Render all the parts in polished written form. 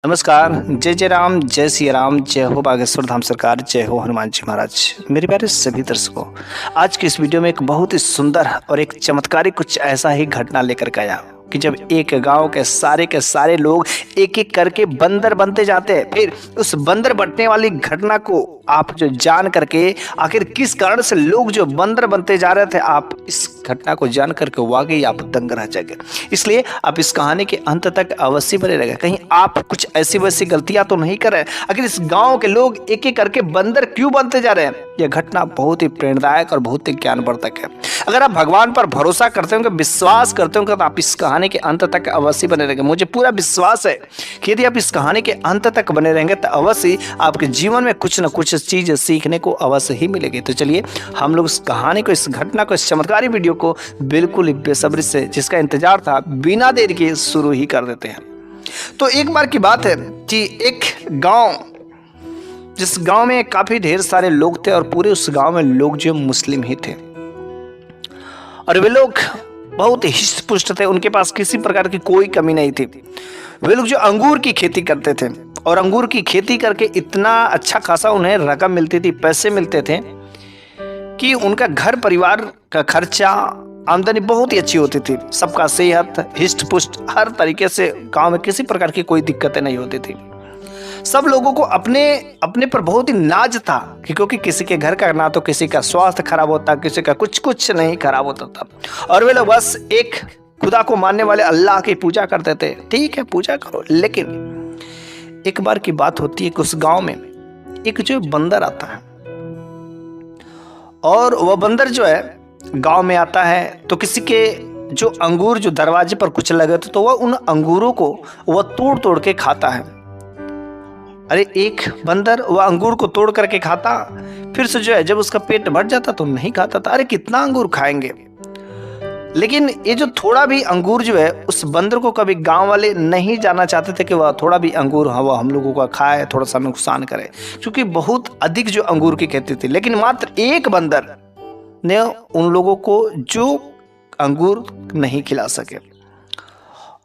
नमस्कार। जय जय राम, जय सिया राम, जय हो बागेश्वर धाम सरकार, जय हो हनुमान जी महाराज। मेरे प्यारे सभी दर्शकों, आज की इस वीडियो में एक बहुत ही सुंदर और एक चमत्कारी कुछ ऐसा ही घटना लेकर के आया कि जब एक गांव के सारे लोग एक एक करके बंदर बनते जाते हैं। फिर उस बंदर बनने वाली घटना को आप जो जान करके आखिर किस कारण से लोग जो बंदर बनते जा रहे थे, आप इस घटना को जान करके वाकई आप दंग रह जाएंगे। इसलिए आप इस कहानी के अंत तक अवश्य बने रहेंगे। कहीं आप कुछ ऐसी वैसी गलतियां तो नहीं कर रहे हैं। आखिर इस गांव के लोग एक एक करके बंदर क्यों बनते जा रहे हैं, यह घटना बहुत ही प्रेरणादायक और बहुत ही ज्ञानवर्धक है। अगर आप भगवान पर भरोसा करते होंगे, विश्वास करते होंगे, तो आप इस कहानी के अंत तक अवश्य बने रहेंगे। मुझे पूरा विश्वास है कि यदि आप इस कहानी के अंत तक बने रहेंगे तो अवश्य आपके जीवन में कुछ न कुछ चीज सीखने को अवश्य ही मिलेगी। तो चलिए हम लोग इस कहानी को, इस घटना को, इस चमत्कारी वीडियो को बिल्कुल ही बेसब्री से, जिसका इंतजार था, बिना देर के शुरू ही कर देते हैं। तो एक बार की बात है कि एक गांव, जिस गांव में काफी ढेर सारे लोग थे और पूरे उस गांव में लोग जो मुस्लिम ही थे और वे लोग बहुत हिष्ट पुष्ट थे। उनके पास किसी प्रकार की कोई कमी नहीं थी। वे लोग जो अंगूर की खेती करते थे और अंगूर की खेती करके इतना अच्छा खासा उन्हें रकम मिलती थी, पैसे मिलते थे कि उनका घर परिवार का खर्चा, आमदनी बहुत ही अच्छी होती थी। सबका सेहत हिष्ट पुष्ट, हर तरीके से गांव में किसी प्रकार की कोई दिक्कतें नहीं होती थी। सब लोगों को अपने अपने पर बहुत ही नाज था कि क्योंकि किसी के घर का ना तो किसी का स्वास्थ्य खराब होता, किसी का कुछ नहीं खराब होता था। और वे लोग बस एक खुदा को मानने वाले अल्लाह की पूजा करते थे। ठीक है, पूजा करो। लेकिन एक बार की बात होती है कि उस गांव में एक जो बंदर आता है और वह बंदर जो है गांव में आता है तो किसी के जो अंगूर जो दरवाजे पर कुछ लगे थे तो वह उन अंगूरों को वह तोड़ तोड़ के खाता है। अरे एक बंदर वह अंगूर को तोड़ करके खाता, फिर से जो है जब उसका पेट भर जाता तो नहीं खाता था। अरे कितना अंगूर खाएंगे। लेकिन ये जो थोड़ा भी अंगूर जो है, उस बंदर को कभी गांव वाले नहीं जाना चाहते थे कि वह थोड़ा भी अंगूर वह हम लोगों का खाए, थोड़ा सा नुकसान करे, क्योंकि बहुत अधिक जो अंगूर की खेती थी। लेकिन मात्र एक बंदर ने उन लोगों को जो अंगूर नहीं खिला सके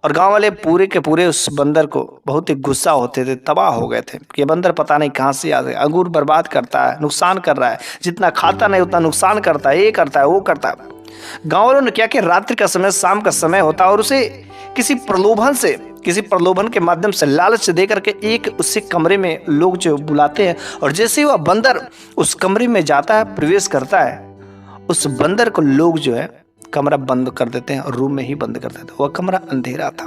और गांव वाले पूरे के पूरे उस बंदर को बहुत ही गुस्सा होते थे, तबाह हो गए थे कि ये बंदर पता नहीं कहां से आ गया, अंगूर बर्बाद करता है, नुकसान कर रहा है, जितना खाता नहीं उतना नुकसान करता है, ये करता है वो करता है। गांव वालों ने क्या कि रात्रि का समय, शाम का समय होता और उसे किसी प्रलोभन के माध्यम से लालच दे करके एक उससे कमरे में लोग जो बुलाते हैं और जैसे ही वह बंदर उस कमरे में जाता है, प्रवेश करता है, उस बंदर को लोग जो है कमरा बंद कर देते हैं और रूम में ही बंद कर देते हैं। वह कमरा अंधेरा था।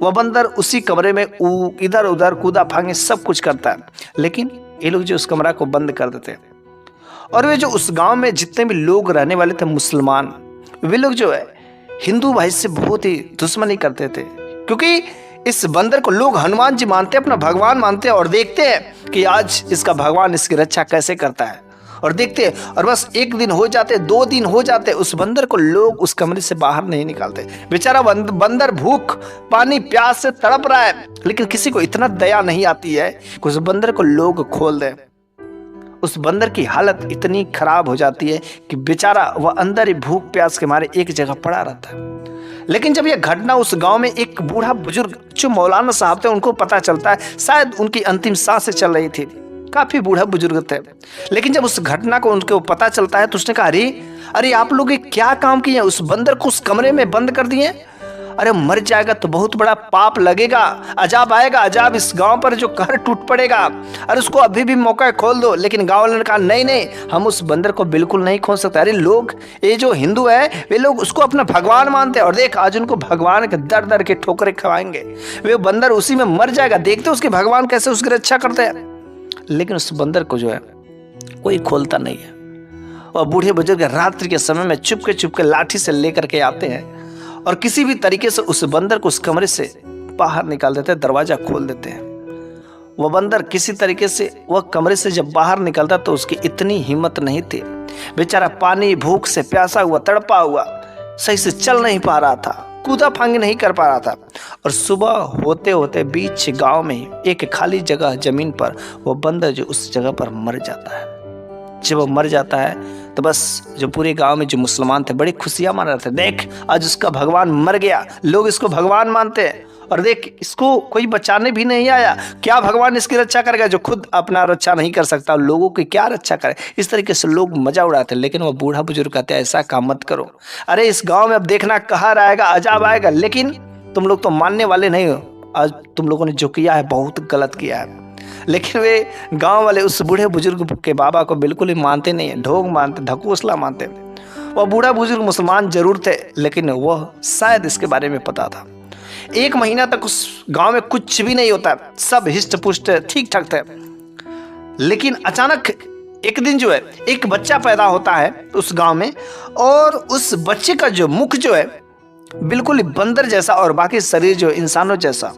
वह बंदर उसी कमरे में इधर उधर कूदा फांगे सब कुछ करता है। लेकिन ये लोग जो उस कमरा को बंद कर देते हैं और वे जो उस गांव में जितने भी लोग रहने वाले थे मुसलमान, वे लोग जो है हिंदू भाई से बहुत ही दुश्मनी करते थे, क्योंकि इस बंदर को लोग हनुमान जी मानते, अपना भगवान मानते हैं और देखते हैं कि आज इसका भगवान इसकी रक्षा कैसे करता है। और देखते हैं और बस एक दिन हो जाते, 2 दिन हो जाते, उस बंदर को लोग उस कमरे से बाहर नहीं निकालते। बेचारा बंदर भूख पानी प्यास से तड़प रहा है, लेकिन किसी को इतना दया नहीं आती है कि उस बंदर को लोग खोल दें। उस बंदर की हालत इतनी खराब हो जाती है कि बेचारा वह अंदर ही भूख प्यास के मारे एक जगह पड़ा रहता है। लेकिन जब यह घटना उस गांव में एक बूढ़ा बुजुर्ग जो मौलाना साहब थे, उनको पता चलता है, शायद उनकी अंतिम सांसें चल रही थी, काफी बूढ़ा बुजुर्ग थे। लेकिन जब उस घटना को उनको पता चलता है तो उसने कहा, अरे आप लोग क्या काम किए, उस बंदर को उस कमरे में बंद कर दिए। अरे मर जाएगा तो बहुत बड़ा पाप लगेगा, अजाब आएगा, अजाब इस गांव पर जो कहर टूट पड़ेगा। अरे उसको अभी भी मौका खोल दो। लेकिन गांव वालों ने कहा, नहीं, हम उस बंदर को बिल्कुल नहीं खोल सकते। अरे लोग, ये जो हिंदू है, वे लोग उसको अपना भगवान मानते हैं और देख आज उनको भगवान के दर दर के ठोकरे खवाएंगे। वे बंदर उसी में मर जाएगा। देखते उसके भगवान कैसे उसकी रक्षा करते हैं। लेकिन उस बंदर को जो है कोई खोलता नहीं है। और बूढ़े बुजुर्ग रात्रि के समय में चुपके लाठी से लेकर के आते हैं और किसी भी तरीके से उस बंदर को उस कमरे से बाहर निकाल देते हैं, दरवाजा खोल देते हैं। वह बंदर किसी तरीके से वह कमरे से जब बाहर निकलता तो उसकी इतनी हिम्मत नहीं थी। बेचारा पानी भूख से प्यासा हुआ, तड़पा हुआ, सही से चल नहीं पा रहा था, कूदा फांगी नहीं कर पा रहा था। और सुबह होते होते बीच गांव में एक खाली जगह जमीन पर वो बंदर जो उस जगह पर मर जाता है। जब वो मर जाता है तो बस जो पूरे गांव में जो मुसलमान थे बड़ी खुशियां मना रहे थे, देख आज उसका भगवान मर गया, लोग इसको भगवान मानते हैं। और देख इसको कोई बचाने भी नहीं आया, क्या भगवान इसकी रक्षा करेगा जो खुद अपना रक्षा नहीं कर सकता, लोगों की क्या रक्षा करे। इस तरीके से लोग मजा उड़ाते। लेकिन वो बूढ़ा बुजुर्ग कहते हैं ऐसा काम मत करो, अरे इस गांव में अब देखना कहर आएगा, अजाब आएगा, लेकिन तुम लोग तो मानने वाले नहीं हो। आज तुम लोगों ने जो किया है बहुत गलत किया है। लेकिन वे गांव वाले उस बूढ़े बुजुर्ग के बाबा को बिल्कुल ही मानते नहीं है, ढोंग मानते, ढकोसला मानते। वह बूढ़ा बुजुर्ग मुसलमान जरूर थे, लेकिन वह शायद इसके बारे में पता था। 1 महीना तक उस गांव में कुछ भी नहीं होता, सब हिष्ट पुष्ट ठीक ठाक थे। लेकिन अचानक एक दिन जो है एक बच्चा पैदा होता है उस गांव में, और उस बच्चे का जो मुख जो है बिल्कुल ही बंदर जैसा और बाकी शरीर जो इंसानों जैसा।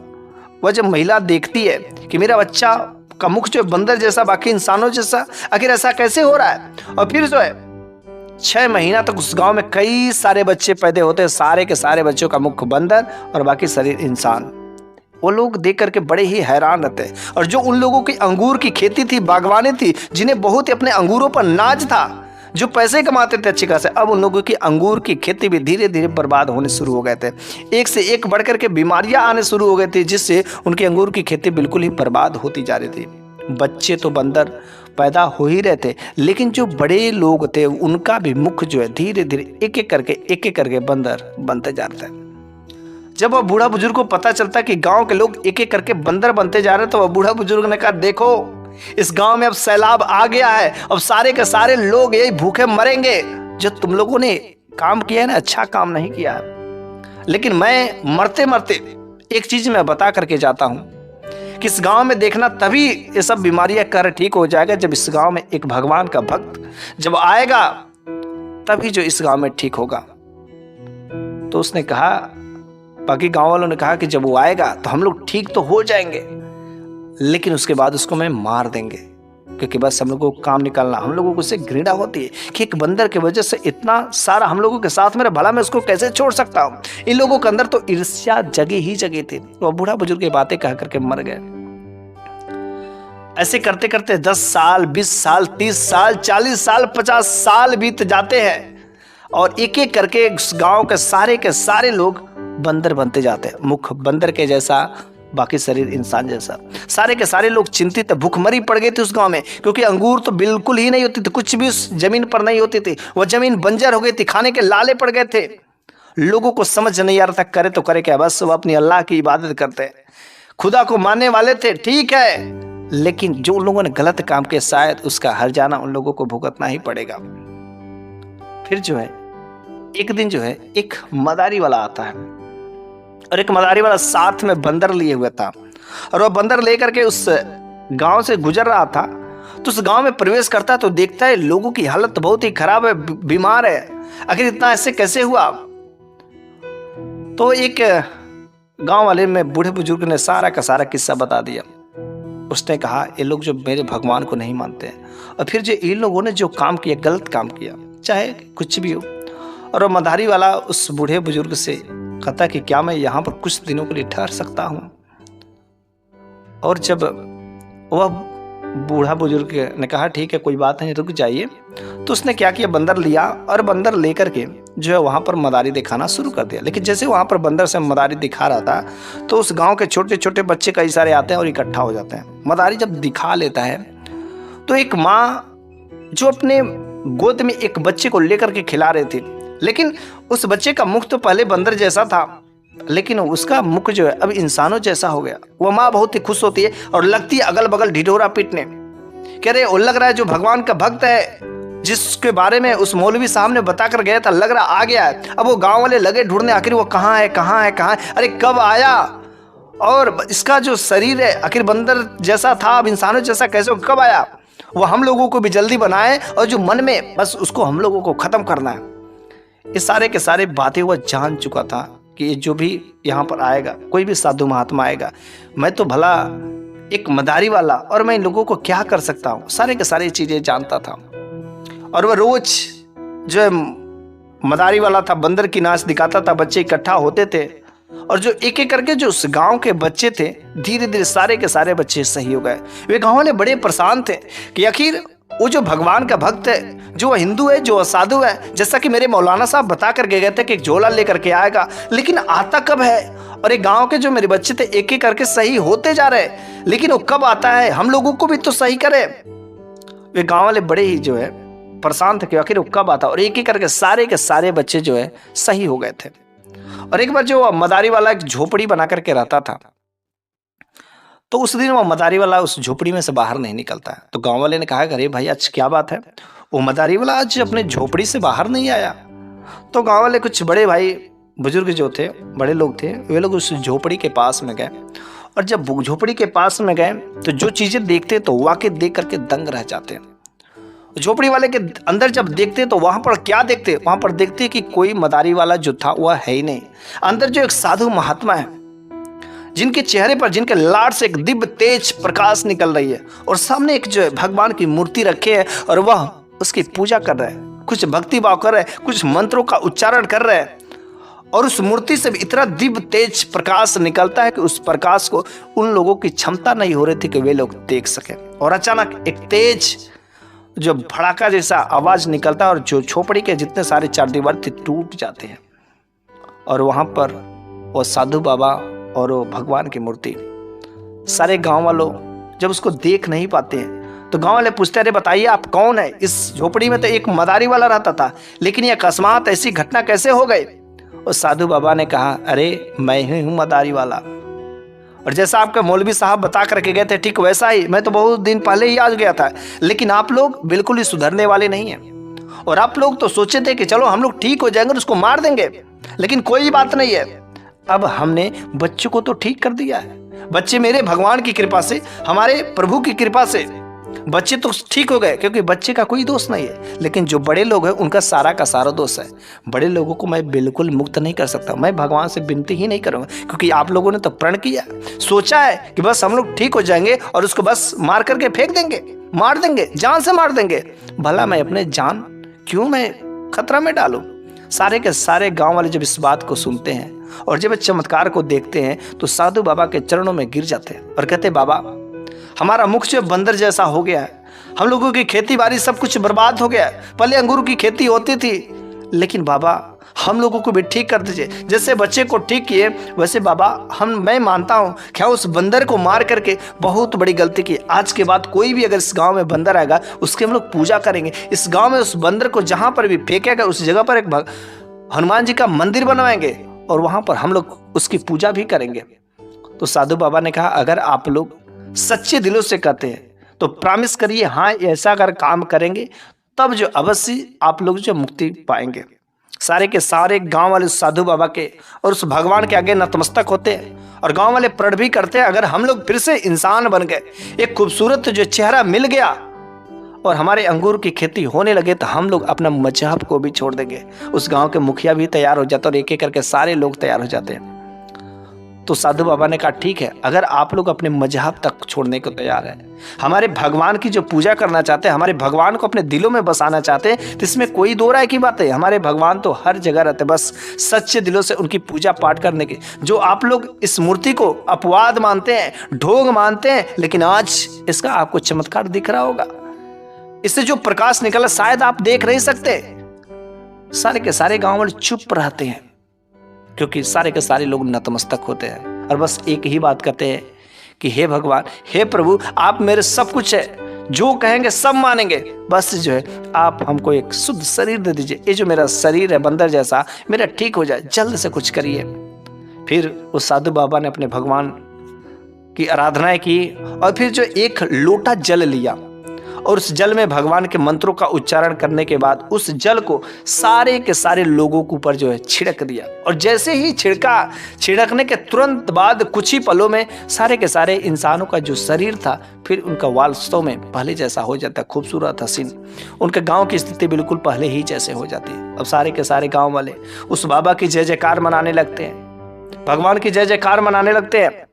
वह जब महिला देखती है कि मेरा बच्चा का मुख जो है बंदर जैसा बाकी इंसानों जैसा, आखिर ऐसा कैसे हो रहा है। और फिर जो है 6 महीना तक उस गांव में कई सारे बच्चे पैदा होते हैं, सारे के सारे बच्चों का मुख बंदर और बाकी शरीर इंसान। वो लोग देख करके बड़े ही हैरान रहते हैं। और जो उन लोगों की अंगूर की खेती थी, बागवानी थी, जिन्हें बहुत ही अपने अंगूरों पर नाज था, जो पैसे कमाते थे अच्छी खासे, अब उन लोगों की अंगूर की खेती भी धीरे धीरे बर्बाद होने शुरू हो गए थे। एक से एक बढ़कर के बीमारियां आने शुरू हो गई थी, जिससे उनकी अंगूर की खेती बिल्कुल ही बर्बाद होती जा रही थी। बच्चे तो बंदर पैदा हो ही रहे थे, लेकिन जो बड़े लोग थे उनका भी मुख जो है धीरे धीरे एक एक करके बंदर बनते जा रहे थे। जब वह बूढ़ा बुजुर्ग को पता चलता कि गांव के लोग एक एक करके बंदर बनते जा रहे, तो वह बूढ़ा बुजुर्ग ने कहा, देखो इस गांव में अब सैलाब आ गया है, अब सारे के सारे लोग यही भूखे मरेंगे। जो तुम लोगों ने काम किया है ना, अच्छा काम नहीं किया है। लेकिन मैं मरते मरते एक चीज मैं बता करके जाता हूं कि इस गांव में देखना तभी ये सब बीमारियां कर ठीक हो जाएगा, जब इस गांव में एक भगवान का भक्त जब आएगा, तभी जो इस गांव में ठीक होगा। तो उसने कहा, बाकी गांव वालों ने कहा कि जब वो आएगा तो हम लोग ठीक तो हो जाएंगे, लेकिन उसके बाद उसको मैं मार देंगे, क्योंकि बस हम लोगों को काम निकालना। हम लोगों को उससे घृणा होती है कि एक बंदर की वजह से इतना सारा हम लोगों के साथ मेरा भला, मैं उसको कैसे छोड़ सकता हूँ। इन लोगों के अंदर तो ईर्ष्या जगी ही जगी थी। वह बूढ़ा बुजुर्ग की बातें कह करके मर गए। ऐसे करते करते 10 साल, 20 साल, 30 साल, 40 साल, 50 साल बीत जाते हैं, और एक एक करके गांव के सारे लोग बंदर बनते जाते हैं। मुख बंदर के जैसा, बाकी शरीर इंसान जैसा। सारे के सारे लोग चिंतित थे, भूखमरी पड़ गई थी उस गांव में, क्योंकि अंगूर तो बिल्कुल ही नहीं होती थी, कुछ भी उस जमीन पर नहीं होती थी। वह जमीन बंजर हो गई थी, खाने के लाले पड़ गए थे। लोगों को समझ नहीं आ रहा था करे तो करे क्या, बस वो अपनी अल्लाह की इबादत करते, खुदा को मानने वाले थे, ठीक है, लेकिन जो उन लोगों ने गलत काम किया, शायद उसका हर्जाना उन लोगों को भुगतना ही पड़ेगा। फिर जो है एक दिन जो है एक मदारी वाला आता है, और एक मदारी वाला साथ में बंदर लिए हुए था, और वह बंदर लेकर के उस गांव से गुजर रहा था। तो उस गांव में प्रवेश करता है तो देखता है लोगों की हालत बहुत ही खराब है, बीमार है। आखिर इतना ऐसे कैसे हुआ। तो एक गांव वाले में बूढ़े बुजुर्ग ने सारा का सारा किस्सा बता दिया। उसने कहा, ये लोग जो मेरे भगवान को नहीं मानते हैं, और फिर जो इन लोगों ने जो काम किया, गलत काम किया, चाहे कुछ भी हो। और वह मदारी वाला उस बूढ़े बुजुर्ग से कहता कि क्या मैं यहाँ पर कुछ दिनों के लिए ठहर सकता हूँ। और जब वह बूढ़ा बुजुर्ग ने कहा ठीक है कोई बात नहीं, रुक जाइए, तो उसने क्या किया, बंदर लिया, और बंदर लेकर के जो है वहाँ पर मदारी दिखाना शुरू कर दिया। लेकिन जैसे वहाँ पर बंदर से मदारी दिखा रहा था, तो उस गांव के छोटे छोटे बच्चे कई सारे आते हैं और इकट्ठा हो जाते हैं। मदारी जब दिखा लेता है तो एक माँ जो अपने गोद में एक बच्चे को लेकर के खिला रही थी, लेकिन उस बच्चे का मुख तो पहले बंदर जैसा था, लेकिन उसका मुख जो है अब इंसानों जैसा हो गया। वह माँ बहुत ही खुश होती है और लगती है अगल बगल ढिढोरा पीटने, कह रहे वो लग रहा है जो भगवान का भक्त है, जिसके बारे में उस मौलवी साहब ने बता कर गया था, लग रहा आ गया है। अब वो गांव वाले लगे ढूंढने, आखिर वो कहाँ है, कहाँ है, कहाँ है, अरे कब आया, और इसका जो शरीर है आखिर बंदर जैसा था अब इंसानों जैसा कैसे, कब आया। वो हम लोगों को भी जल्दी बनाए, और जो मन में बस उसको हम लोगों को खत्म करना है। ये सारे के सारे बातें वह जान चुका था कि ये जो भी यहाँ पर आएगा, कोई भी साधु महात्मा आएगा, मैं तो भला एक मदारी वाला, और मैं इन लोगों को क्या कर सकता हूँ, सारे के सारे चीजें जानता था। और वह रोज जो है मदारी वाला था, बंदर की नाच दिखाता था, बच्चे इकट्ठा होते थे, और जो एक एक करके जो उस गांव के बच्चे थे, धीरे धीरे सारे के सारे बच्चे सही हो गए। वे गांव वाले बड़े परेशान थे कि आखिर वो जो भगवान का भक्त है, जो हिंदू है, जो असाधु है, जैसा कि मेरे मौलाना साहब बता करके गए थे कि एक झोला लेकर के आएगा, लेकिन आता कब है? और एक गांव के जो मेरे बच्चे थे एक एक करके सही होते जा रहे, लेकिन वो कब आता है? हम लोगों को भी तो सही करे। वे गांव वाले बड़े ही जो है परेशान थे कि आखिर वो कब आता, और एक एक करके सारे के सारे बच्चे जो है सही हो गए थे। और एक बार जो मदारी वाला एक झोपड़ी बना करके रहता था, तो उस दिन वो मदारी वाला उस झोपड़ी में से बाहर नहीं निकलता है। तो गांव वाले ने कहा, अरे भाई आज क्या बात है, वो मदारी वाला आज अपने झोपड़ी से बाहर नहीं आया। तो गांव वाले कुछ बड़े भाई बुजुर्ग जो थे, बड़े लोग थे, वे लोग उस झोपड़ी के पास में गए, और जब झोपड़ी के पास में गए तो जो चीजें देखते तो वाकई देख करके दंग रह जाते हैं। झोपड़ी वाले के अंदर जब देखते तो वहां पर क्या देखते? वहां पर देखते कि कोई मदारी वाला जो था वह है ही नहीं। अंदर जो एक साधु महात्मा है, जिनके चेहरे पर, जिनके लाड़ से एक दिव्य तेज प्रकाश निकल रही है, और सामने एक जो है भगवान की मूर्ति रखे है, और वह उसकी पूजा कर रहे हैं, कुछ भक्ति भाव कर रहे हैं, कुछ मंत्रों का उच्चारण कर रहे हैं, और उस मूर्ति से भी इतना दिव्य तेज प्रकाश निकलता है कि उस प्रकाश को उन लोगों की क्षमता नहीं हो रही थी कि वे लोग देख सके। और अचानक एक तेज जो भड़ाका जैसा आवाज निकलता है, और जो झोपड़ी के जितने सारे चार दीवार थे टूट जाते हैं, और वहां पर वो साधु बाबा और वो भगवान की मूर्ति। सारे गांव वालों जब उसको देख नहीं पाते हैं तो गांव वाले पूछते, अरे बताइए आप कौन है? इस झोपड़ी में तो एक मदारी वाला रहता था, लेकिन ये अकस्मात ऐसी घटना कैसे हो गई? और साधु बाबा ने कहा, अरे मैं ही हूं मदारी वाला, और जैसा आपका मौलवी साहब बता करके गए थे ठीक वैसा ही मैं तो बहुत दिन पहले ही आ गया था, लेकिन आप लोग बिल्कुल ही सुधरने वाले नहीं हैं, और आप लोग तो सोचे थे कि चलो हम लोग ठीक हो जाएंगे और उसको मार देंगे, लेकिन कोई बात नहीं है। अब हमने बच्चों को तो ठीक कर दिया है, बच्चे मेरे भगवान की कृपा से, हमारे प्रभु की कृपा से बच्चे तो ठीक हो गए, क्योंकि बच्चे का कोई दोष नहीं है, लेकिन जो बड़े लोग हैं उनका सारा का सारा दोष है। बड़े लोगों को मैं बिल्कुल मुक्त नहीं कर सकता, मैं भगवान से विनती ही नहीं करूंगा, क्योंकि आप लोगों ने तो प्रण किया, सोचा है कि बस हम लोग ठीक हो जाएंगे और उसको बस मार करके फेंक देंगे, मार देंगे, जान से मार देंगे। भला मैं अपने जान क्यों मैं खतरा में डालूं? सारे के सारे गांव वाले जब इस बात को सुनते हैं और जब इस चमत्कार को देखते हैं तो साधु बाबा के चरणों में गिर जाते हैं और कहते, बाबा हमारा मुख जो बंदर जैसा हो गया है, हम लोगों की खेती बाड़ी सब कुछ बर्बाद हो गया है। पहले अंगूर की खेती होती थी, लेकिन बाबा हम लोगों को भी ठीक कर दीजिए, जैसे बच्चे को ठीक किए वैसे बाबा मैं मानता हूँ क्या उस बंदर को मार करके बहुत बड़ी गलती की। आज के बाद कोई भी अगर इस गांव में बंदर आएगा उसकी हम लोग पूजा करेंगे, इस गांव में उस बंदर को जहां पर भी फेंकेगा उस जगह पर एक हनुमान जी का मंदिर बनवाएंगे और वहां पर हम लोग उसकी पूजा भी करेंगे। तो साधु बाबा ने कहा, अगर आप लोग सच्चे दिलों से कहते हैं तो प्रॉमिस करिए, हाँ ऐसा अगर काम करेंगे तब जो अवश्य आप लोग जो मुक्ति पाएंगे। सारे के सारे गांव वाले साधु बाबा के और उस भगवान के आगे नतमस्तक होते हैं और गांव वाले प्रण भी करते हैं, अगर हम लोग फिर से इंसान बन गए, एक खूबसूरत जो चेहरा मिल गया और हमारे अंगूर की खेती होने लगे तो हम लोग अपना मजहब को भी छोड़ देंगे। उस गांव के मुखिया भी तैयार हो जाते और एक एक करके सारे लोग तैयार हो जाते हैं। तो साधु बाबा ने कहा, ठीक है, अगर आप लोग अपने मजहब तक छोड़ने को तैयार है, हमारे भगवान की जो पूजा करना चाहते हैं, हमारे भगवान को अपने दिलों में बसाना चाहते हैं, तो इसमें कोई दो राय की बात है। हमारे भगवान तो हर जगह रहते, बस सच्चे दिलों से उनकी पूजा पाठ करने की। जो आप लोग इस मूर्ति को अपवाद मानते हैं, ढोंग मानते हैं, लेकिन आज इसका आपको चमत्कार दिख रहा होगा, इससे जो प्रकाश निकला शायद आप देख नहीं सकते। सारे के सारे गांव वाले चुप रहते हैं क्योंकि सारे के सारे लोग नतमस्तक होते हैं और बस एक ही बात कहते हैं कि हे भगवान, हे प्रभु, आप मेरे सब कुछ है, जो कहेंगे सब मानेंगे, बस जो है आप हमको एक शुद्ध शरीर दे दीजिए, ये जो मेरा शरीर है बंदर जैसा मेरा ठीक हो जाए, जल्द से कुछ करिए। फिर उस साधु बाबा ने अपने भगवान की आराधनाएं की और फिर जो एक लोटा जल लिया और उस जल में भगवान के मंत्रों का उच्चारण करने के बाद उस जल को सारे के सारे लोगों के ऊपर जो है छिड़क दिया। और जैसे ही छिड़कने के तुरंत बाद कुछ ही पलों में सारे के सारे इंसानों का जो शरीर था फिर उनका वास्तव में पहले जैसा हो जाता, खूबसूरत हसीन, उनके गांव की स्थिति बिल्कुल पहले ही जैसे हो जाती है। अब सारे के सारे गांव वाले उस बाबा की जय जयकार मनाने लगते हैं, भगवान की जय जयकार मनाने लगते हैं।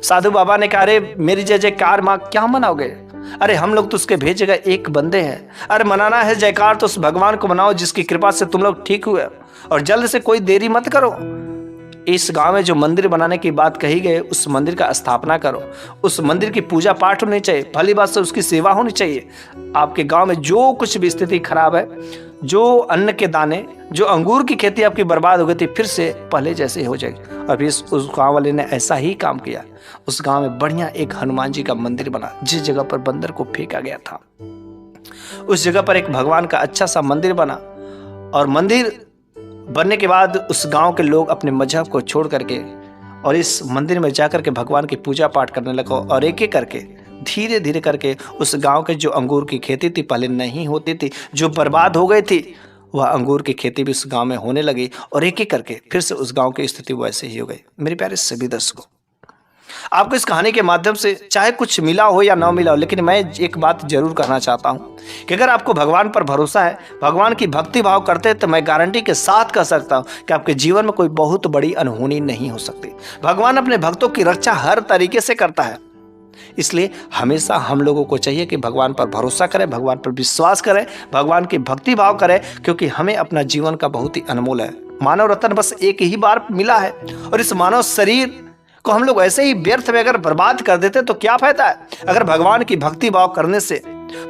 साधु बाबा ने कहा, अरे मेरी जय जयकार माँ क्या मनाओगे? अरे हम लोग तो उसके भेजे गए एक बंदे हैं, अरे मनाना है जयकार तो उस भगवान को मनाओ जिसकी कृपा से तुम लोग ठीक हुए, और जल्द से कोई देरी मत करो। इस गांव में जो मंदिर बनाने की बात कही गई उस मंदिर का स्थापना करो, उस मंदिर की पूजा पाठ होनी चाहिए, भली बात से उसकी सेवा होनी चाहिए। आपके गांव में जो कुछ भी स्थिति खराब है, जो अन्न के दाने, जो अंगूर की खेती आपकी बर्बाद हो गई थी, फिर से पहले जैसे ही हो जाएगी। और फिर उस गांव वाले ने ऐसा ही काम किया। उस गांव में बढ़िया एक हनुमान जी का मंदिर बना, जिस जगह पर बंदर को फेंका गया था उस जगह पर एक भगवान का अच्छा सा मंदिर बना। और मंदिर बनने के बाद उस गांव के लोग अपने मजहब को छोड़ करके और इस मंदिर में जाकर के भगवान की पूजा पाठ करने लगे। और एक एक करके धीरे धीरे करके उस गांव के जो अंगूर की खेती थी, पहले नहीं होती थी, जो बर्बाद हो गई थी, वह अंगूर की खेती भी उस गांव में होने लगी। और एक एक करके फिर से उस गांव की स्थिति वैसे ही हो गई। मेरे प्यारे सभी दर्शकों, आपको इस कहानी के माध्यम से चाहे कुछ मिला हो या ना मिला हो, लेकिन मैं एक बात जरूर कहना चाहता हूं कि अगर आपको भगवान पर भरोसा है, भगवान की भक्ति भाव करते हैं, तो मैं गारंटी के साथ कह सकता हूं कि आपके जीवन में कोई बहुत बड़ी अनहोनी नहीं हो सकती। भगवान अपने भक्तों की रक्षा हर तरीके से करता है। इसलिए हमेशा हम लोगों को चाहिए कि भगवान पर भरोसा करें, भगवान पर विश्वास करें, भगवान की भक्ति भाव करें, क्योंकि हमें अपना जीवन का बहुत ही अनमोल है। मानव रत्न बस एक ही बार मिला है और इस मानव शरीर को हम लोग ऐसे ही व्यर्थ में अगर बर्बाद कर देते तो क्या फायदा है। अगर भगवान की भक्ति भाव करने से,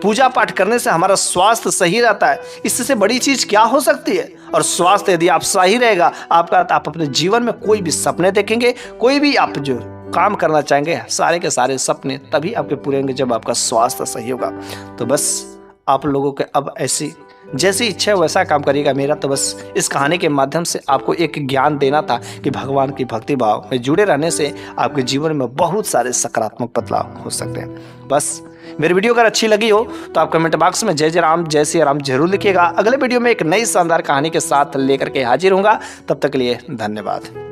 पूजा पाठ करने से हमारा स्वास्थ्य सही रहता है, इससे बड़ी चीज क्या हो सकती है। और स्वास्थ्य यदि आप सही रहेगा आपका, तो आप अपने जीवन में कोई भी सपने देखेंगे, कोई भी आप जो काम करना चाहेंगे, सारे के सारे सपने तभी आपके पूरे होंगे जब आपका स्वास्थ्य सही होगा। तो बस आप लोगों के अब ऐसी जैसी इच्छा है वैसा काम करिएगा। मेरा तो बस इस कहानी के माध्यम से आपको एक ज्ञान देना था कि भगवान की भक्ति भाव में जुड़े रहने से आपके जीवन में बहुत सारे सकारात्मक बदलाव हो सकते हैं। बस मेरी वीडियो अगर अच्छी लगी हो तो आप कमेंट बॉक्स में जय जय राम, जय श्री राम जरूर लिखिएगा। अगले वीडियो में एक नई शानदार कहानी के साथ लेकर के हाजिर होऊंगा। तब तक के लिए धन्यवाद।